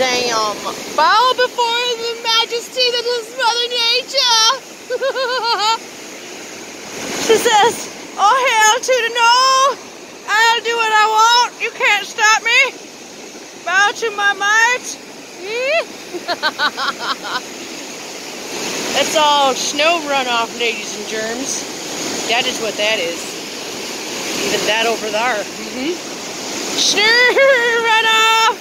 Damn. Bow before the majesty that is Mother Nature. She says, oh hell to the no. I'll do what I want. You can't stop me. Bow to my might. That's all snow runoff, ladies and germs. That is what that is. Even that over there. Snow runoff.